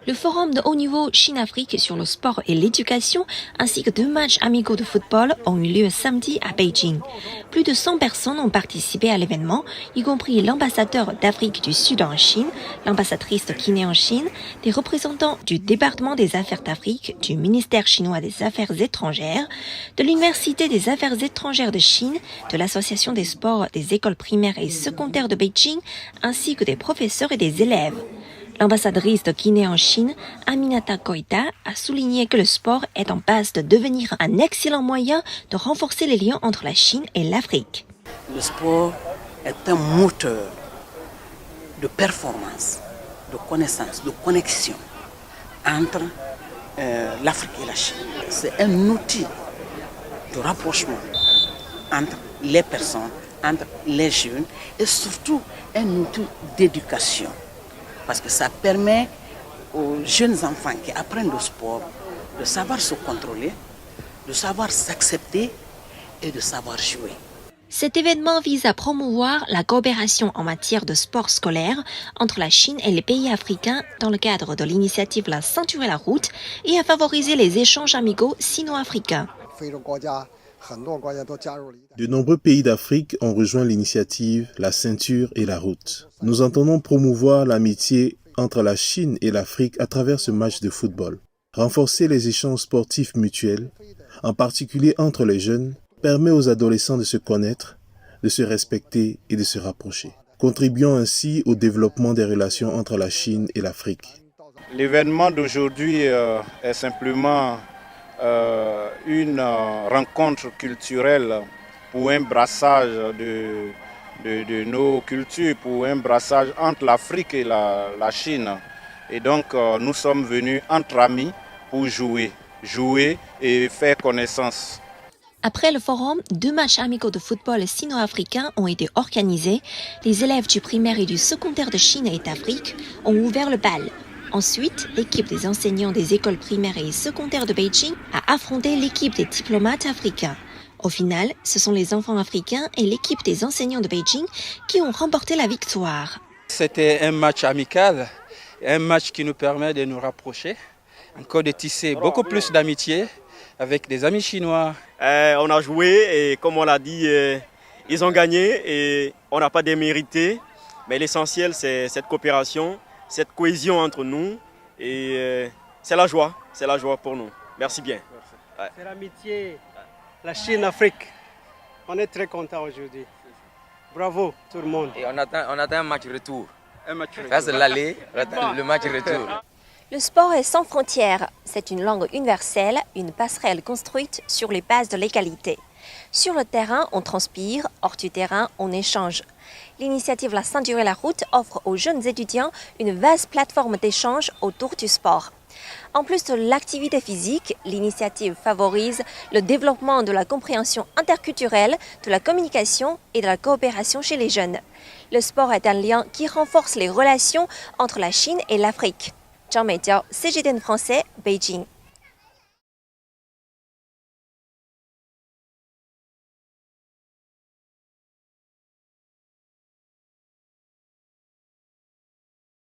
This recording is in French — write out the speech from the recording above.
Le forum de haut niveau Chine-Afrique sur le sport et l'éducation ainsi que 2 matchs amicaux de football ont eu lieu samedi à Beijing. Plus de 100 personnes ont participé à l'événement, y compris l'ambassadeur d'Afrique du Sud en Chine, l'ambassadrice de Guinée en Chine, des représentants du département des affaires d'Afrique, du ministère chinois des Affaires étrangères, de l'Université des Affaires étrangères de Chine, de l'Association des sports des écoles primaires et secondaires de Beijing, ainsi que des professeurs et des élèves. L'ambassadrice de Guinée en Chine, Aminata Koïta, a souligné que le sport est en passe de devenir un excellent moyen de renforcer les liens entre la Chine et l'Afrique. Le sport est un moteur de performance, de connaissance, de connexion entre l'Afrique et la Chine. C'est un outil de rapprochement entre les personnes, entre les jeunes et surtout un outil d'éducation. Parce que ça permet aux jeunes enfants qui apprennent le sport de savoir se contrôler, de savoir s'accepter et de savoir jouer. Cet événement vise à promouvoir la coopération en matière de sport scolaire entre la Chine et les pays africains dans le cadre de l'initiative La Ceinture et la Route et à favoriser les échanges amicaux sino-africains. De nombreux pays d'Afrique ont rejoint l'initiative La Ceinture et la Route. Nous entendons promouvoir l'amitié entre la Chine et l'Afrique à travers ce match de football. Renforcer les échanges sportifs mutuels, en particulier entre les jeunes, permet aux adolescents de se connaître, de se respecter et de se rapprocher, contribuant ainsi au développement des relations entre la Chine et l'Afrique. L'événement d'aujourd'hui est simplement une rencontre culturelle pour un brassage de nos cultures, pour un brassage entre l'Afrique et la Chine. Et donc nous sommes venus entre amis pour jouer et faire connaissance. Après le forum, 2 matchs amicaux de football sino-africains ont été organisés. Les élèves du primaire et du secondaire de Chine et d'Afrique ont ouvert le bal. Ensuite, l'équipe des enseignants des écoles primaires et secondaires de Beijing a affronté l'équipe des diplomates africains. Au final, ce sont les enfants africains et l'équipe des enseignants de Beijing qui ont remporté la victoire. C'était un match amical, un match qui nous permet de nous rapprocher, encore de tisser beaucoup plus d'amitié avec des amis chinois. On a joué et comme on l'a dit, ils ont gagné et on n'a pas démérité. Mais l'essentiel, c'est cette coopération, cette cohésion entre nous et c'est la joie pour nous. Merci bien. Ouais. C'est l'amitié, la Chine-Afrique. On est très contents aujourd'hui. Bravo tout le monde. Et on attend un match retour. Ça c'est l'aller, le match retour. Le sport est sans frontières. C'est une langue universelle, une passerelle construite sur les bases de l'égalité. Sur le terrain, on transpire, hors du terrain, on échange. L'initiative La Ceinture et la Route offre aux jeunes étudiants une vaste plateforme d'échange autour du sport. En plus de l'activité physique, l'initiative favorise le développement de la compréhension interculturelle, de la communication et de la coopération chez les jeunes. Le sport est un lien qui renforce les relations entre la Chine et l'Afrique. Zhang Meijiao, CGTN français, Beijing.